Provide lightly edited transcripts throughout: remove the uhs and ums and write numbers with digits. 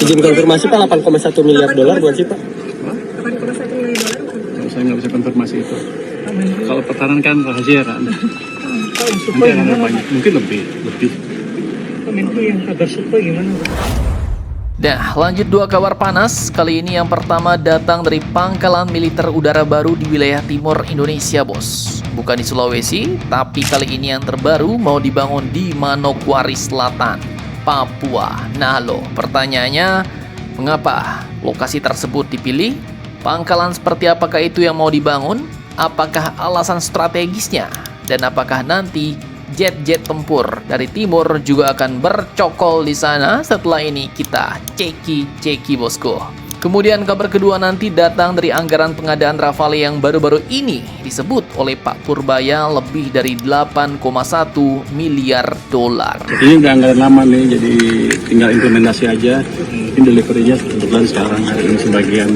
Izin konfirmasi Pak, 8,1 miliar dolar buat sih Pak? 8,1 miliar dolar. Saya nggak bisa konfirmasi itu. Kalau pertahanan kan rahasia kan. Nanti akan ada banyak, mungkin lebih. Menko yang kabar suplai gimana Pak? Nah, lanjut dua kabar panas. Kali ini yang pertama datang dari pangkalan militer udara baru di wilayah timur Indonesia, bos. Bukan di Sulawesi, tapi kali ini yang terbaru mau dibangun di Manokwari Selatan, Papua. Nah loh, pertanyaannya, mengapa lokasi tersebut dipilih? Pangkalan seperti apakah itu yang mau dibangun? Apakah alasan strategisnya? Dan apakah nanti jet-jet tempur dari timur juga akan bercokol di sana? Setelah ini kita ceki bosku. Kemudian kabar kedua nanti datang dari anggaran pengadaan Rafale yang baru-baru ini disebut oleh Pak Purbaya lebih dari 8,1 miliar dolar. Ini udah anggaran lama nih, jadi tinggal implementasi aja. Ini delivery-nya kebetulan sekarang hari ini sebagian.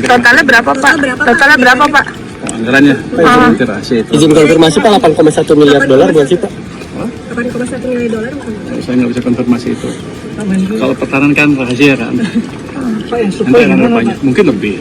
Totalnya berapa Pak? Totalnya berapa Pak? Anggarannya, nanti rahasia itu. Izin konfirmasi Pak, 8,1 miliar dolar buat sih Pak? 8,1 miliar dolar. Saya nggak bisa konfirmasi itu. Kalau pertahanan kan rahasia kan. Pak yang Nanti suplai akan ada gimana banyak, Pak? mungkin lebih.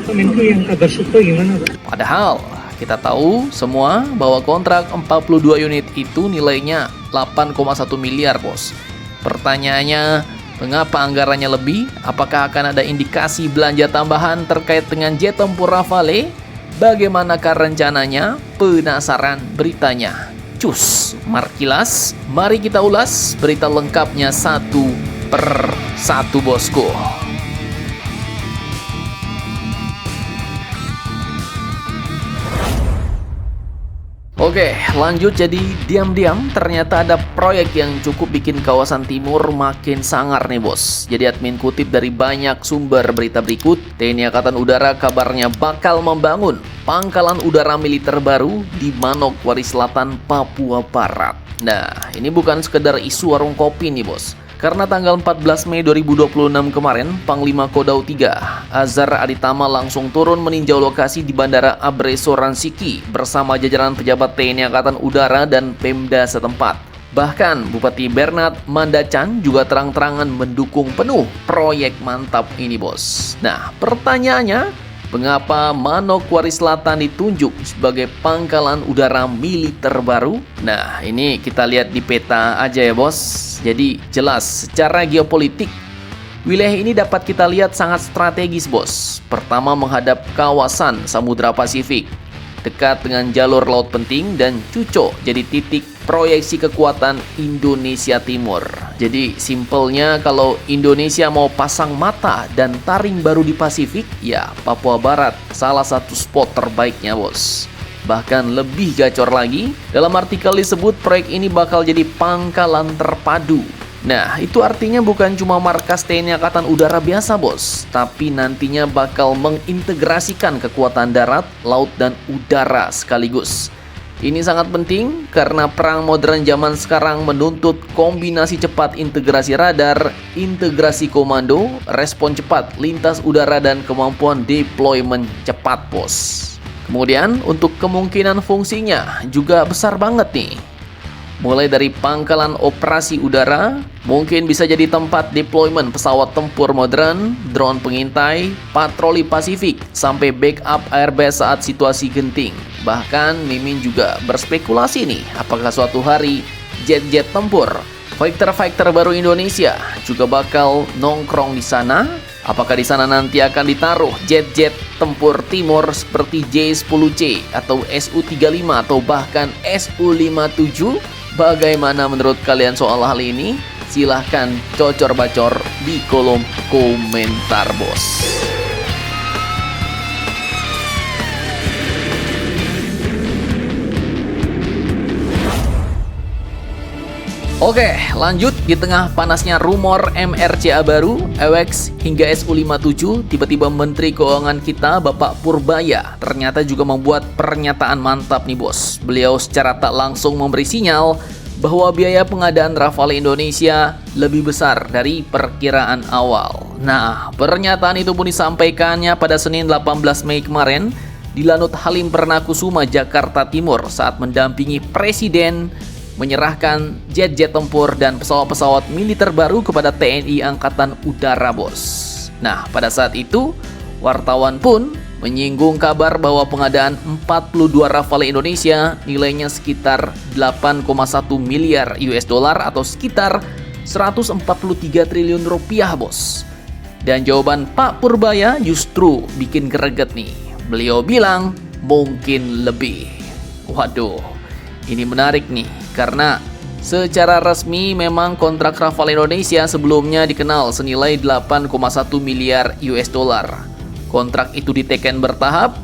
Pak Menko yang kabar suplai gimana Pak? Padahal kita tahu semua bahwa kontrak 42 unit itu nilainya 8,1 miliar, bos. Pertanyaannya, mengapa anggarannya lebih? Apakah akan ada indikasi belanja tambahan terkait dengan jet tempur Rafale? Bagaimanakah rencananya? Penasaran beritanya? Cus, Markilas, mari kita ulas berita lengkapnya satu per satu, bosku. Oke, lanjut. Jadi diam-diam ternyata ada proyek yang cukup bikin kawasan timur makin sangar nih, bos. Jadi admin kutip dari banyak sumber berita berikut, TNI Angkatan Udara kabarnya bakal membangun pangkalan udara militer baru di Manokwari Selatan, Papua Barat. Nah, ini bukan sekedar isu warung kopi nih, bos. Karena tanggal 14 Mei 2026 kemarin, Panglima Kodau 3, Azhar Aditama langsung turun meninjau lokasi di Bandara Abreso Ransiki bersama jajaran pejabat TNI Angkatan Udara dan Pemda setempat. Bahkan Bupati Bernard Mandacan juga terang-terangan mendukung penuh proyek mantap ini, bos. Nah, pertanyaannya, mengapa Manokwari Selatan ditunjuk sebagai pangkalan udara militer baru? Nah, ini kita lihat di peta aja ya, bos. Jadi jelas secara geopolitik, wilayah ini dapat kita lihat sangat strategis, bos. Pertama, menghadap kawasan Samudra Pasifik, dekat dengan jalur laut penting dan Cuco jadi titik proyeksi kekuatan Indonesia Timur. Jadi simpelnya, kalau Indonesia mau pasang mata dan taring baru di Pasifik, ya Papua Barat salah satu spot terbaiknya, bos. Bahkan lebih gacor lagi, dalam artikel disebut proyek ini bakal jadi pangkalan terpadu. Nah, itu artinya bukan cuma markas TNI Angkatan Udara biasa, bos, tapi nantinya bakal mengintegrasikan kekuatan darat, laut, dan udara sekaligus. Ini sangat penting karena perang modern zaman sekarang menuntut kombinasi cepat integrasi radar, integrasi komando, respon cepat lintas udara, dan kemampuan deployment cepat, bos. Kemudian untuk kemungkinan fungsinya juga besar banget nih. Mulai dari pangkalan operasi udara, mungkin bisa jadi tempat deployment pesawat tempur modern, drone pengintai, patroli Pasifik, sampai backup airbase saat situasi genting. Bahkan Mimin juga berspekulasi nih, apakah suatu hari jet-jet tempur, fighter-fighter baru Indonesia juga bakal nongkrong di sana. Apakah di sana nanti akan ditaruh jet-jet tempur timur seperti J-10C atau Su-35 atau bahkan Su-57? Bagaimana menurut kalian soal hal ini? Silahkan cocor-bacor di kolom komentar, bos. Oke, lanjut. Di tengah panasnya rumor MRCA baru, AWACS hingga Su-57, tiba-tiba Menteri Keuangan kita, Bapak Purbaya, ternyata juga membuat pernyataan mantap nih, bos. Beliau secara tak langsung memberi sinyal bahwa biaya pengadaan Rafale Indonesia lebih besar dari perkiraan awal. Nah, pernyataan itu pun disampaikannya pada Senin 18 Mei kemarin di Lanut Halim Pernakusuma, Jakarta Timur saat mendampingi Presiden menyerahkan jet-jet tempur dan pesawat-pesawat militer baru kepada TNI Angkatan Udara, bos. Nah, pada saat itu, wartawan pun menyinggung kabar bahwa pengadaan 42 Rafale Indonesia nilainya sekitar 8,1 miliar US dollar atau sekitar 143 triliun rupiah, bos. Dan jawaban Pak Purbaya justru bikin greget nih. Beliau bilang mungkin lebih. Waduh, ini menarik nih karena secara resmi memang kontrak Rafale Indonesia sebelumnya dikenal senilai 8,1 miliar US dollar. Kontrak itu diteken bertahap,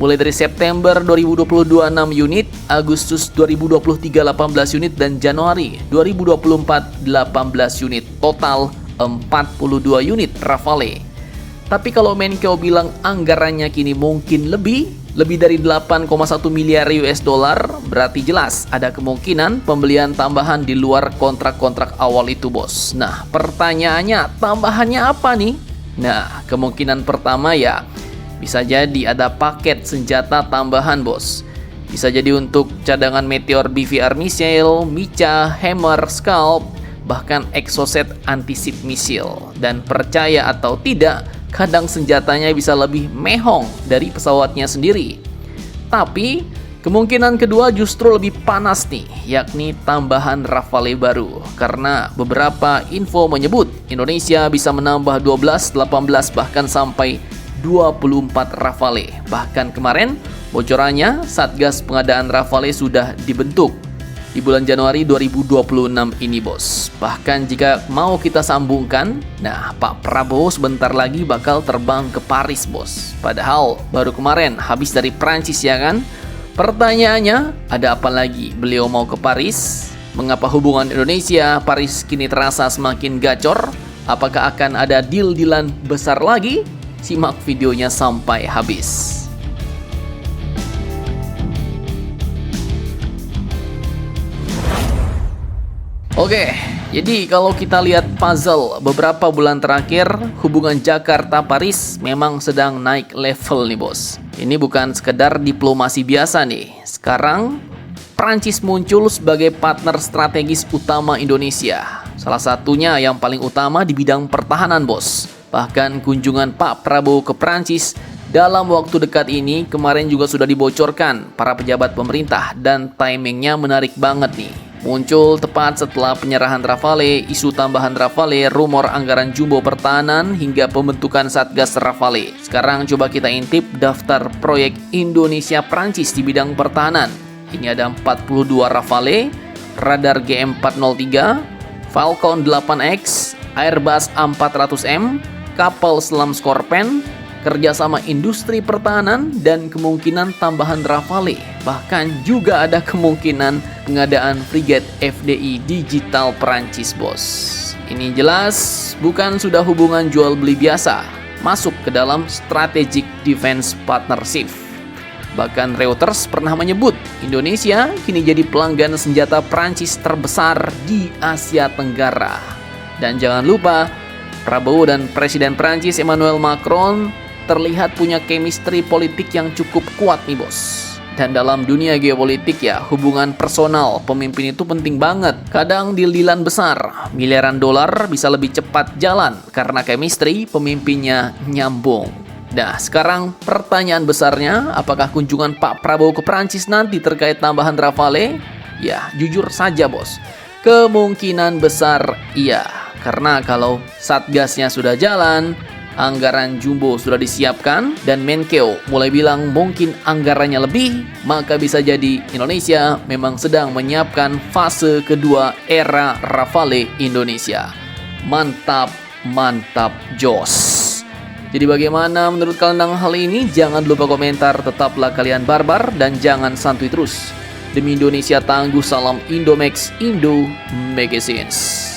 mulai dari September 2022 6 unit, Agustus 2023 18 unit, dan Januari 2024 18 unit. Total 42 unit Rafale. Tapi kalau Menkeu bilang anggarannya kini mungkin lebih dari 8,1 miliar US dollar, berarti jelas ada kemungkinan pembelian tambahan di luar kontrak-kontrak awal itu, bos. Nah, pertanyaannya, tambahannya apa nih? Nah, kemungkinan pertama ya bisa jadi ada paket senjata tambahan, bos. Bisa jadi untuk cadangan Meteor BVR missile, Mica, Hammer, Scalp, bahkan Exocet anti-ship missile. Dan percaya atau tidak, kadang senjatanya bisa lebih mehong dari pesawatnya sendiri. Tapi kemungkinan kedua justru lebih panas nih, yakni tambahan Rafale baru. Karena beberapa info menyebut Indonesia bisa menambah 12, 18, bahkan sampai 24 Rafale. Bahkan kemarin bocorannya Satgas Pengadaan Rafale sudah dibentuk di bulan Januari 2026 ini, bos. Bahkan jika mau kita sambungkan, nah, Pak Prabowo sebentar lagi bakal terbang ke Paris, bos. Padahal baru kemarin habis dari Prancis, ya kan? Pertanyaannya, ada apa lagi beliau mau ke Paris? Mengapa hubungan Indonesia Paris kini terasa semakin gacor? Apakah akan ada deal-dealan besar lagi? Simak videonya sampai habis. Oke, jadi kalau kita lihat puzzle beberapa bulan terakhir, hubungan Jakarta-Paris memang sedang naik level nih, bos. Ini bukan sekedar diplomasi biasa nih. Sekarang, Prancis muncul sebagai partner strategis utama Indonesia. Salah satunya yang paling utama di bidang pertahanan, bos. Bahkan kunjungan Pak Prabowo ke Prancis dalam waktu dekat ini kemarin juga sudah dibocorkan para pejabat pemerintah, dan timingnya menarik banget nih. Muncul tepat setelah penyerahan Rafale, isu tambahan Rafale, rumor anggaran jumbo pertahanan, hingga pembentukan Satgas Rafale. Sekarang coba kita intip daftar proyek Indonesia-Prancis di bidang pertahanan. Ini ada 42 Rafale, radar GM403, Falcon 8X, Airbus A400M, kapal selam Scorpène, kerjasama industri pertahanan, dan kemungkinan tambahan Rafale. Bahkan juga ada kemungkinan pengadaan frigat FDI digital Prancis, bos. Ini jelas bukan sudah hubungan jual beli biasa, masuk ke dalam strategic defense partnership. Bahkan Reuters pernah menyebut Indonesia kini jadi pelanggan senjata Prancis terbesar di Asia Tenggara. Dan jangan lupa, Prabowo dan Presiden Prancis Emmanuel Macron terlihat punya chemistry politik yang cukup kuat nih, bos. Dan dalam dunia geopolitik ya, hubungan personal pemimpin itu penting banget. Kadang deal-dealan besar, miliaran dolar bisa lebih cepat jalan karena chemistry pemimpinnya nyambung. Nah, sekarang pertanyaan besarnya, apakah kunjungan Pak Prabowo ke Prancis nanti terkait tambahan Rafale? Ya, jujur saja, bos. Kemungkinan besar iya. Karena kalau Satgasnya sudah jalan, anggaran jumbo sudah disiapkan, dan Menkeu mulai bilang mungkin anggarannya lebih, maka bisa jadi Indonesia memang sedang menyiapkan fase kedua era Rafale Indonesia. Mantap, mantap, jos. Jadi bagaimana menurut kalian tentang hal ini? Jangan lupa komentar, tetaplah kalian barbar, dan jangan santuy terus. Demi Indonesia tangguh, salam Indomax, Indo Magazines.